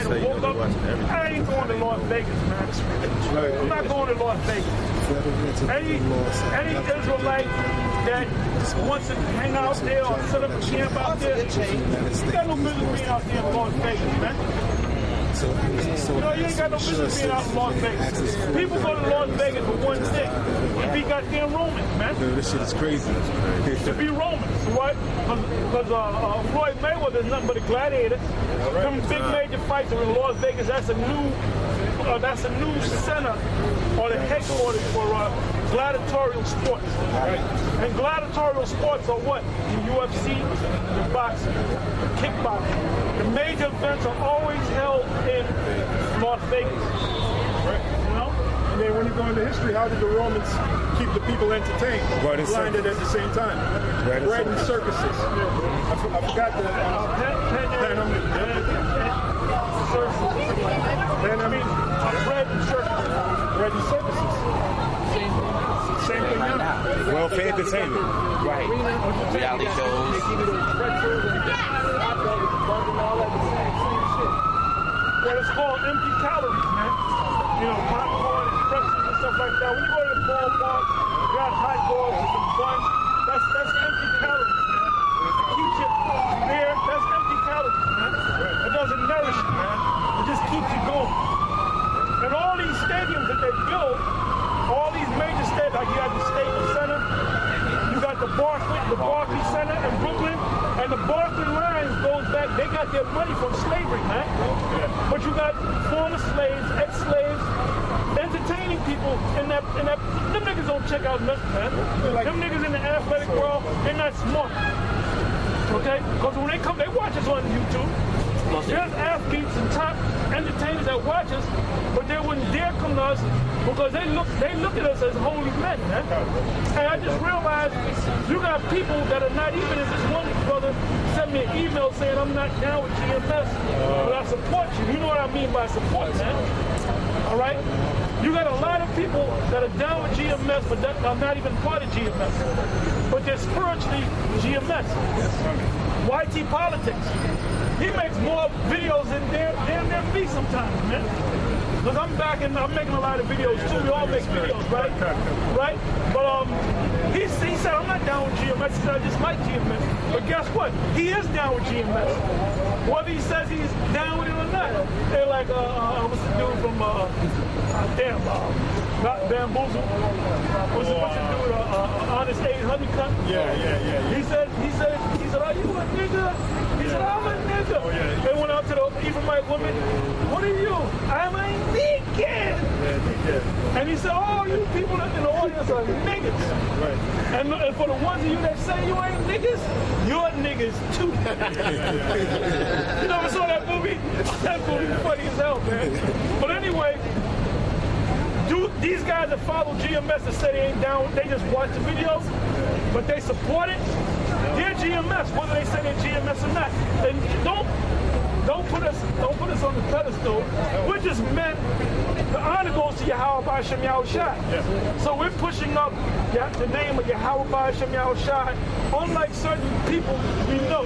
night and woke up. I ain't going to Las Vegas, man. I'm not going to Las Vegas. Any Israelite that wants to hang out there or set up a camp out there, you got no business being out there in Las Vegas, man. You ain't got no business being out in Las Vegas. People go to Las Vegas for one thing, to be goddamn Romans, man. Dude, this shit is crazy. To be Romans, right? Because Floyd Mayweather is nothing but a gladiator. Them big major fights are in Las Vegas. That's a new center or the headquarters for gladiatorial sports. Right. And gladiatorial sports are what? The UFC, the boxing, the kickboxing. The major events are always held in Las Vegas. Right. You know? And then when you go into history, how did the Romans keep the people entertained? Blinded at the same time. Bread and circuses. I forgot the bread and circuses. Bread and circuses. Same thing now. Welfare entertainment. Right. Reality shows. Well, it's called empty calories, man. You know, popcorn and pretzels and stuff like that. When you go to the ballpark, you got hot dogs and some fun. That's empty calories, man. It keeps you there. That's empty calories, man. It doesn't nourish you, man. It just keeps you going. And all these stadiums that they build, all these major stadiums, like you got the Staples Center, you got the Barclays Center in Brooklyn, and the Barclays Lions goes back, they got their money from slavery, man. But you got former slaves, ex-slaves, entertaining people in that, them niggas don't check out nothing, man. Them niggas in the athletic world, they're not smart. Okay? Because when they come, they watch us on YouTube. There's athletes and top entertainers that watch us, but they wouldn't dare come to us because they look at us as holy men, man. And I just realized you got people that are not even as this one brother sent me an email saying I'm not down with GMS, but I support you. You know what I mean by support, man. All right? You got a lot of people that are down with GMS, but that are not even part of GMS. But they're spiritually GMS. YT Politics. He makes more videos than damn me sometimes, man. Because I'm making a lot of videos too. We all make videos, right? Right? But he said, I'm not down with GMS. He said, I just like GMS. But guess what? He is down with GMS. Whether he says he's down with it or not. They're like, what's the dude from, not Bamboozle. What's the dude, Honest Aid Honeycutt? Yeah. He said, are you a nigga? He said, I'm a nigga. Oh, yeah. They went out to the Ephraimite woman. What are you? I'm a nigga. And he said, oh, you people in the audience are niggas. Right. And for the ones of you that say you ain't niggas, you're niggas too. You never saw that movie? That movie is funny as hell, man. But anyway, these guys that follow GMS that say they ain't down, they just watch the videos, but they support it. They're GMS, whether they say they're GMS or not. And don't put us on the pedestal. We're just men. The honor goes to Yahweh B'Shem Yahushai. So we're pushing up the name of Yahweh B'Shem Yahushai, unlike certain people we know.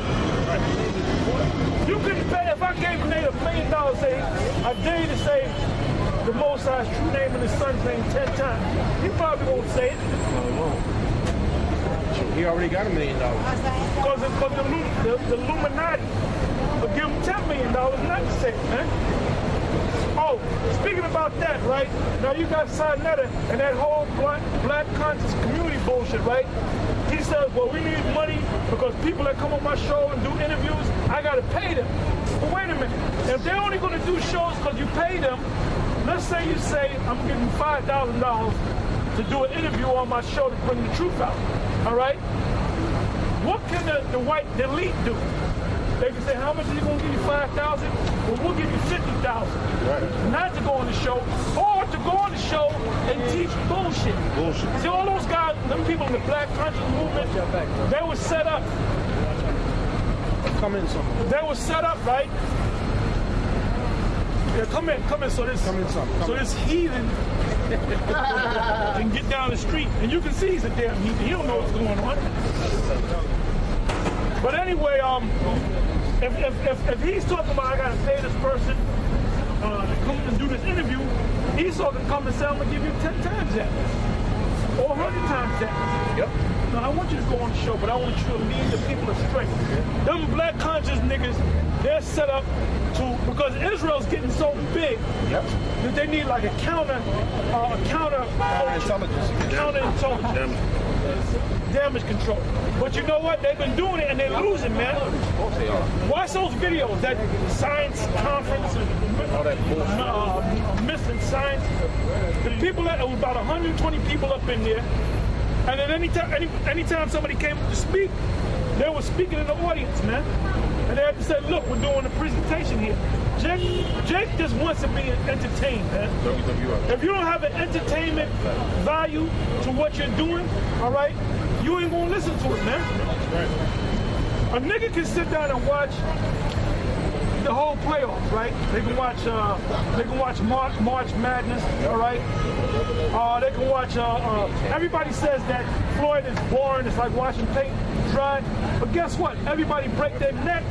You couldn't pay, if I gave Nate $1 million, say, I dare you to say the Most High's true name and his son's name 10 times. He probably won't say it. He already got $1 million. Because the Illuminati will give him $10 million not to say it, man. Oh, speaking about that, right? Now you got Sarnetta and that whole black conscious community bullshit, right? He says, well, we need money because people that come on my show and do interviews, I got to pay them. But wait a minute. If they're only going to do shows because you pay them, let's say you say, I'm giving $5,000 to do an interview on my show to bring the truth out. All right? What can the white elite do? They can say, how much are you going to give you? $5,000? Well, we'll give you $50,000. Right. Not to go on the show, or to go on the show and teach bullshit. See, all those guys, them people in the black conscious movement, they were set up. Come in, son. They were set up, right? Yeah, come in. So this heathen can get down the street, and you can see he's a damn heathen. He don't know what's going on. But anyway, if he's talking about I gotta pay this person, Esau can come and say, I'm going to give you 10 times that. Or 100 times that. Yep. Now, I want you to go on the show, but I want you to lead the people astray. Them black conscious niggas, they're set up to, because Israel's getting so big that they need like a counterintelligence. Damage control. But you know what? They've been doing it and they're losing, man. Watch those videos, that science conference, all that bullshit. Missing science. The people that, there was about 120 people up in there. And then anytime somebody came up to speak, they were speaking in the audience, man. And they had to say, look, we're doing a presentation here. Jake just wants to be entertained, man. If you don't have an entertainment value to what you're doing, all right, you ain't gonna listen to it, man. A nigga can sit down and watch the whole playoffs, right? They can watch March Madness, all right? They can watch. Everybody says that Floyd is boring. It's like watching paint dry. But guess what? Everybody break their neck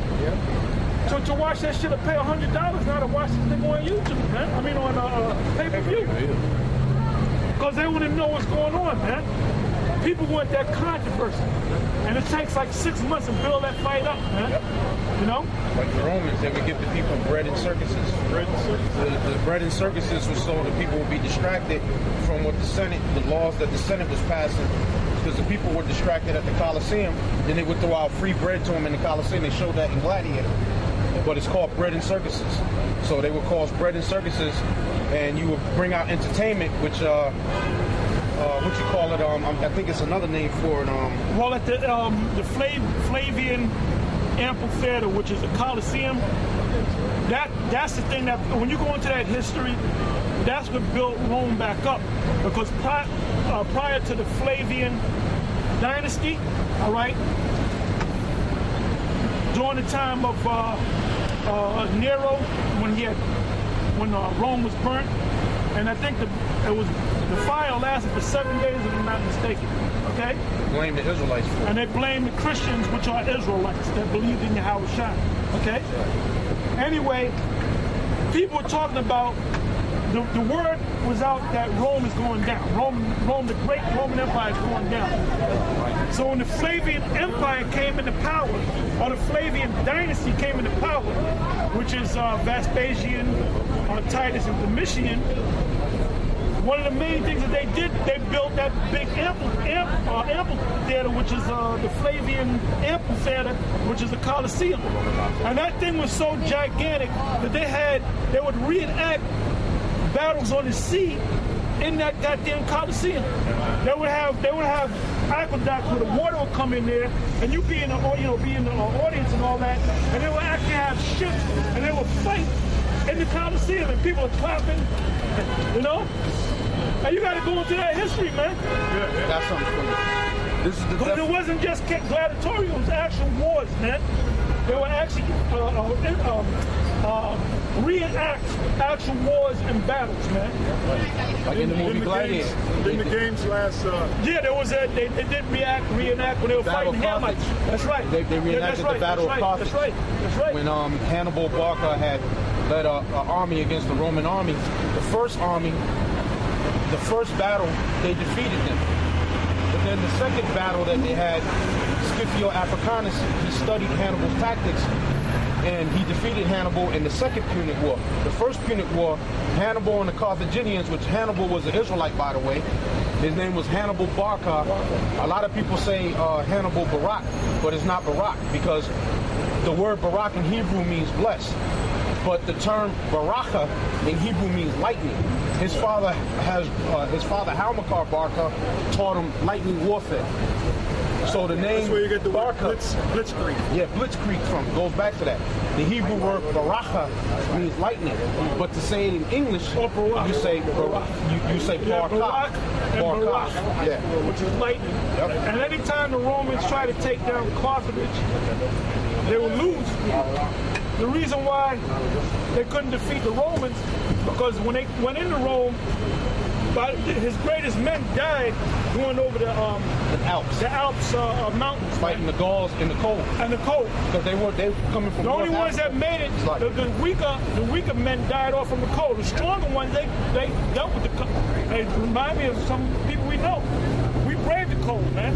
to watch that shit or pay $100 now to watch this thing on YouTube, man. I mean on pay-per-view. Because they want to know what's going on, man. People want that controversy. And it takes like 6 months to build that fight up, man. You know? Like the Romans, they would give the people bread and circuses. The bread and circuses was so the people would be distracted from what the laws that the Senate was passing. Because the people were distracted at the Colosseum, then they would throw out free bread to them in the Colosseum. They showed that in Gladiator. But it's called bread and circuses. So they would cause bread and circuses, and you would bring out entertainment, which what you call it? I think it's another name for it. Well, at the Flavian Amphitheater, which is the Colosseum, that's the thing that when you go into that history, that's what built Rome back up. Because prior to the Flavian dynasty, all right, during the time of Nero, when Rome was burnt, and I think the fire lasted for 7 days, if I'm not mistaken. Okay? Blame the Israelites for it. And they blame the Christians, which are Israelites, that believed in Yahweh Shai. Okay? Anyway, people were talking about the word was out that Rome is going down. Rome, the great Roman Empire is going down. So when the Flavian Empire came into power, or the Flavian dynasty came into power, which is Vespasian, Titus, and Domitian, one of the main things that they did, they built that big amphitheater, which is the Flavian Amphitheater, which is the Colosseum. And that thing was so gigantic that they would reenact battles on the sea in that goddamn Colosseum. They would have aqueducts where the water would come in there, and you be in the audience and all that, and they would actually have ships, and they would fight in the Colosseum, and people are clapping, you know. And you got to go into that history, man. Yeah. That's something funny. This is the because it wasn't just gladiatorial; it was actual wars, man. They were actually reenact actual wars and battles, man. Like in the movie Gladiator. Didn't the games last? Yeah, there was they did reenact when they were fighting Hamites. That's right. They reenacted the Battle of Carthage. That's right. When Hannibal Barca had led an army against the Roman army, the first battle, they defeated them. But then the second battle that they had, Scipio Africanus, he studied Hannibal's tactics, and he defeated Hannibal in the Second Punic War. The First Punic War, Hannibal and the Carthaginians, which Hannibal was an Israelite, by the way. His name was Hannibal Barca. A lot of people say Hannibal Barak, but it's not Barak, because the word Barak in Hebrew means blessed. But the term Baraka in Hebrew means lightning. His father Halmakar Barca taught him lightning warfare. So the name that's where you get the Barca, blitzkrieg. Yeah, blitzkrieg goes back to that. The Hebrew word baraka means lightning, but to say it in English, you say baraka. Barak, yeah, which is lightning. Yep. And anytime the Romans try to take down Carthage, they would lose. The reason why they couldn't defeat the Romans, because when they went into Rome, his greatest men died going over the Alps. The Alps mountains, fighting the Gauls in the cold. And the cold, because they were coming from. The only ones that made it, the weaker men died off from the cold. The stronger ones, they dealt with the cold. They remind me of some people we know. We braved the cold, man.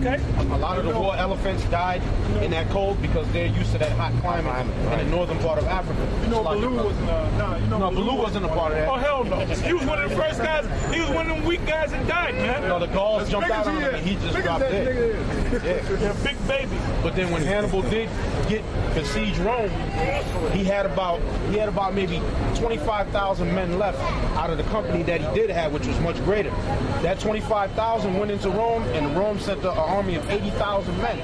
Okay. A lot of the war elephants died in that cold because they're used to that hot climate in the northern part of Africa. Baloo wasn't. Baloo wasn't a part of that. Oh hell no! He was one of the first guys. He was one of them weak guys that died, man. No, the Gauls jumped out on him and he just dropped dead. Yeah, big baby. But then when Hannibal did besiege Rome, he had about maybe 25,000 men left out of the company that he did have, which was much greater. That 25,000 went into Rome, and Rome sent an army of 80,000 men.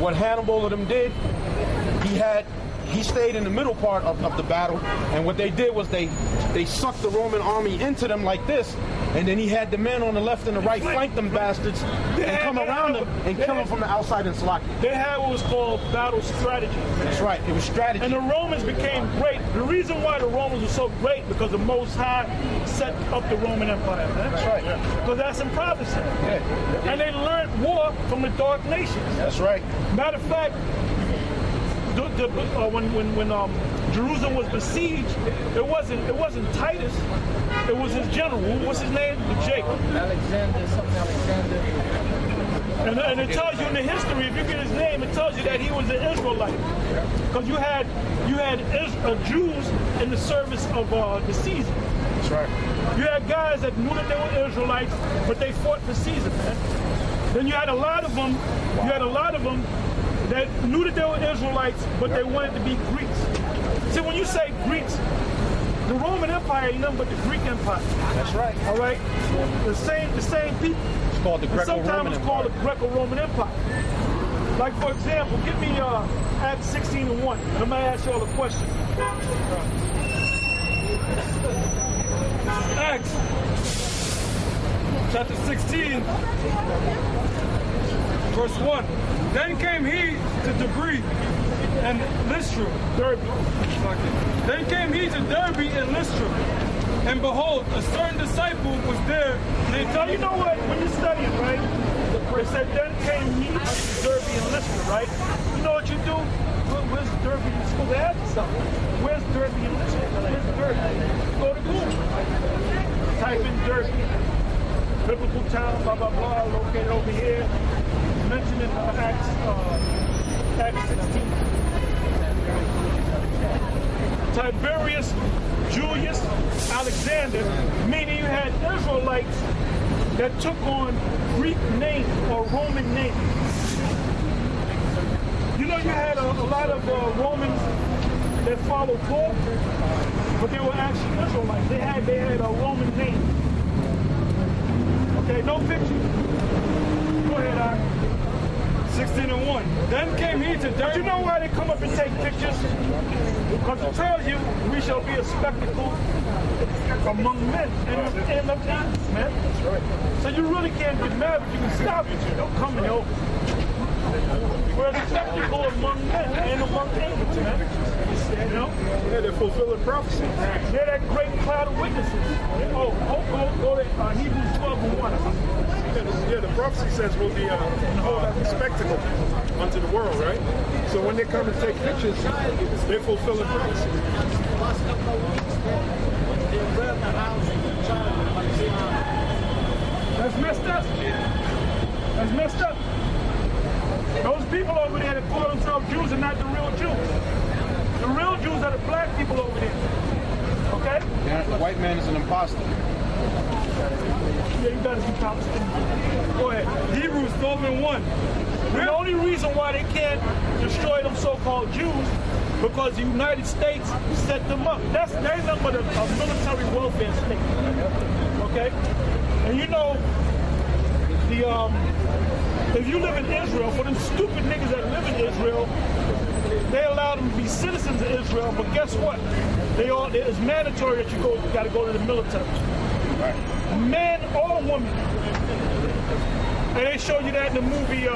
What Hannibal and them did, he stayed in the middle part of the battle, and what they did was they sucked the Roman army into them like this, and then he had the men on the left and the right flank them bastards and come around them and kill them from the outside in Slovakia. They had what was called battle strategy. That's right, it was strategy. And the Romans became great. The reason why the Romans were so great because the Most High set up the Roman Empire. Man. That's right. Because that's in prophecy. Yeah. And they learned war from the dark nations. That's right. Matter of fact, when Jerusalem was besieged, it wasn't Titus, it was his general. What's his name? Jacob. Alexander. And it tells you in the history, if you get his name, it tells you that he was an Israelite, because you had Jews in the service of the Caesar. That's right. You had guys that knew that they were Israelites, but they fought for Caesar, man. Then you had a lot of them. That knew that they were Israelites, but they wanted to be Greeks. See, when you say Greeks, the Roman Empire ain't nothing but the Greek Empire. That's right. All right? The same people. It's called the Greco-Roman Empire. Sometimes it's called the Greco-Roman Empire. Like, for example, give me Acts 16:1. I'm going to ask you all a question. Acts chapter 16. Verse 1. Then came he to Derbe and Lystra. Then came he to Derbe and Lystra. And behold, a certain disciple was there. So you know what? When you study it, right? It said, then came he to Derbe and Lystra, right? You know what you do? Where's Derbe? You're supposed to ask yourself. Where's Derbe and Lystra? Where's Derbe? Go to Google. Type in Derbe. Biblical town, blah, blah, blah, located over here. Mentioned in Acts 16. Tiberius Julius Alexander, meaning you had Israelites that took on Greek names or Roman names. You know, you had a lot of Romans that followed Paul, but they were actually Israelites. They had a Roman name. Okay, no picture. Go ahead, Art. 16:1. Then came he to Derbe. But you know why they come up and take pictures? Because it tells you we shall be a spectacle among men and of angels, man. That's right. So you really can't get mad, but you can stop it. Don't come and help. We're a spectacle among men and among angels, man. You know? Yeah, they're fulfilling prophecy. They're that great cloud of witnesses. Go to Hebrews 12:1. Yeah, the prophecy says we'll be a spectacle unto the world, right? So when they come and take pictures, they're fulfilling prophecy. That's messed up. That's messed up. Those people over there that call themselves Jews are not the real Jews. The real Jews are the black people over there. Okay? Yeah, the white man is an imposter. Yeah, you gotta be Palestinian. Go ahead. Hebrews 12:1. The only reason why they can't destroy them so-called Jews because the United States set them up. They're nothing but a military welfare state. Okay? And you know, if you live in Israel, for them stupid niggas that live in Israel, they allow them to be citizens of Israel, but guess what? It's mandatory that you got to go to the military. Right. Man or woman. And they show you that in the movie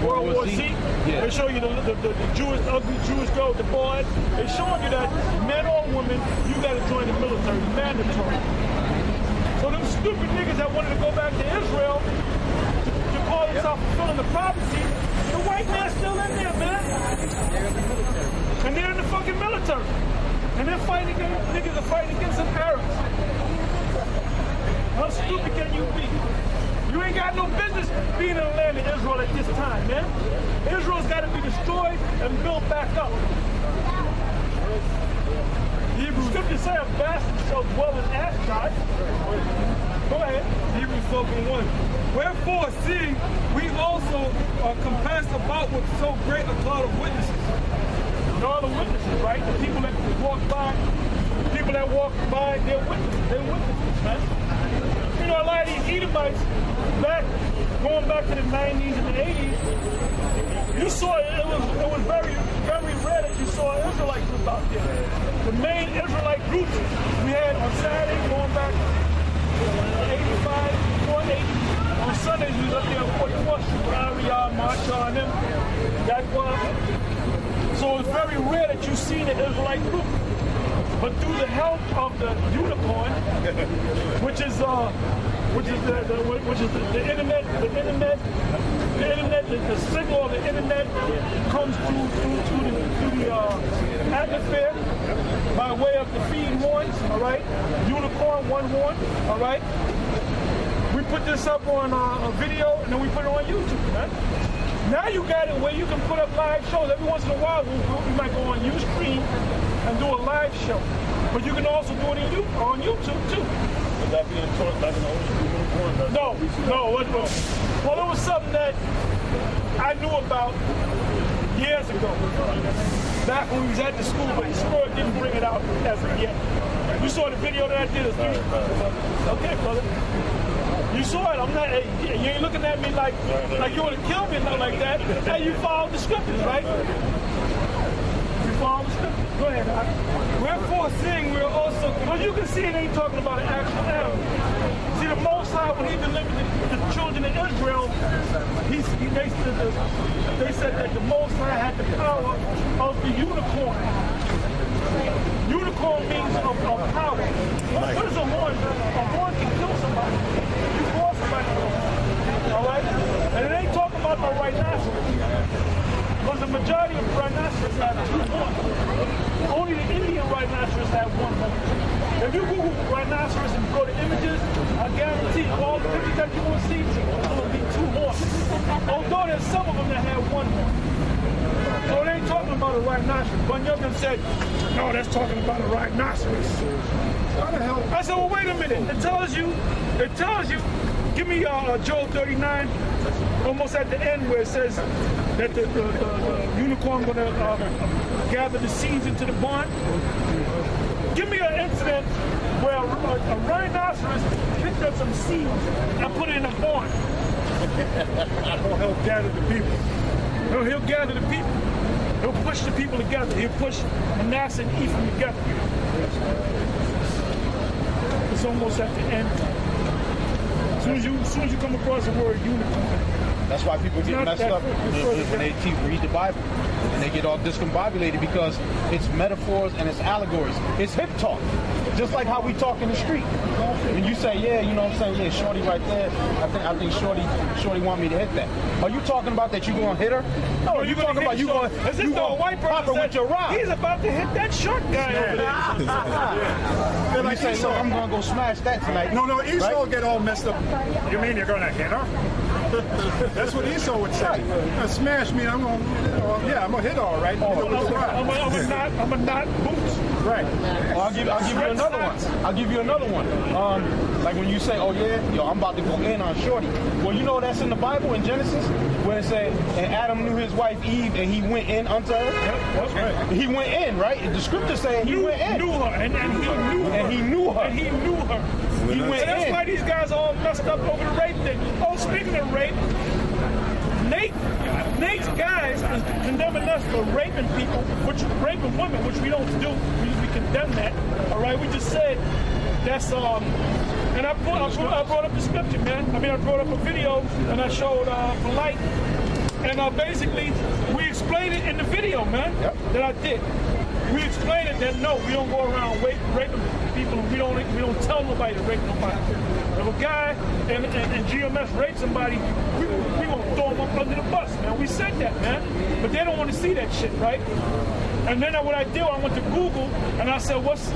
World War Z. Yeah. They show you the ugly Jewish girl with the boy. They're showing you that men or women, you got to join the military, mandatory. So them stupid niggas that wanted to go back to Israel to call themselves fulfilling the prophecy, the white man's still in there, man. And they're in the fucking military. And they're fighting against, niggas are fighting against some Arabs. How stupid can you be? You ain't got no business being in the land of Israel at this time, man. Israel's got to be destroyed and built back up. Hebrews scriptures say a bastard shall dwell in Ashdod. Go ahead. Hebrews 12:1. Wherefore, seeing we also are compassed about with so great a cloud of witnesses. And all the witnesses, right? The people that walk by, they're witnesses, man. You know, a lot of these Edomites, going back to the 90s and the 80s, you saw it was very, very rare that you saw an Israelite group out there. The main Israelite groups we had on Saturday, going back to 85, 480. On Sundays, we was up there on 44th Street, Riyadh, Marshall, and them. So it's very rare that you see the Israelite group. But through the help of the unicorn, which is the internet, the signal of the internet comes through the atmosphere by way of the feed horns, all right? Unicorn, one horn, all right? We put this up on a video and then we put it on YouTube, man. Now you got it where you can put up live shows. Every once in a while, we might go on Ustream and do a live show. But you can also do it on YouTube, too. Is that being taught like an old school uniform? No. Well, it was something that I knew about years ago, back when we was at the school, but the school didn't bring it out as of yet. You saw the video that I did. Okay, brother. You saw it. I'm not. You ain't looking at me like you want to kill me, nothing like that. Hey, you followed the scriptures, right? You followed the scriptures. Go ahead. Wherefore, seeing we are also. Well, you can see it ain't talking about an actual animal. See, the Most High, when He delivered the children of Israel, they said that the Most High had the power of the unicorn. Unicorn means of power. What is a horn? A horn can kill somebody. You call somebody. All right? And it ain't talking about the rhinoceros. Because the majority of rhinoceros have two horns. Only the Indian rhinoceros have one horn. If you Google rhinoceros and go to images, I guarantee all the pictures that you will see will be two horns. Although there's some of them that have one horn. So it ain't talking about a rhinoceros. Bunyan said, no, that's talking about a rhinoceros. How the hell? I said, well, wait a minute. It tells you, give me Joel 39, almost at the end where it says that the unicorn going to gather the seeds into the barn. Give me an incident where a rhinoceros picked up some seeds and put it in a barn. Or help gather the people. No, he'll gather the people. He'll push the people together. He'll push Manasseh and Ephraim together. It's almost at the end. As soon as you come across the word unicorn. That's why people get messed up when they read the Bible. And they get all discombobulated because it's metaphors and it's allegories. It's hip talk. Just like how we talk in the street. When you say, yeah, you know what I'm saying, yeah, Shorty right there, I think Shorty want me to hit that. Are you talking about that you going to hit her? No, you're talking about you going to pop her with your rod. He's about to hit that short guy over there. They're like, say, look, I'm going to go smash that tonight. No, Esau will get all messed up. You mean you're going to hit her? That's what Esau would say. Smash me, I'm going to hit all right. I'm a knot boots. Right. Well, I'll give you another one. I'll give you another one. Like when you say, oh yeah, I'm about to go in on Shorty. Well, you know that's in the Bible in Genesis where it said, and Adam knew his wife Eve and he went in unto her. That's right. He went in, right? The scripture saying he went in. Knew her, and he knew her. He went in. That's why these guys all messed up over the rape thing. Oh, speaking of rape, Nate's guys is condemning us for raping people, raping women, which we don't do. We condemn that. All right, we just said that's And I brought up the scripture, man. I mean, I brought up a video and I showed Polite. And basically, we explained it in the video, man, that I did. We explained it that no, we don't go around raping people, and we don't tell nobody to rape nobody. If a guy and GMS rape somebody, we gonna throw him up under the bus, man. We said that, man. But they don't want to see that shit, right? And then what I did, I went to Google and I said, what's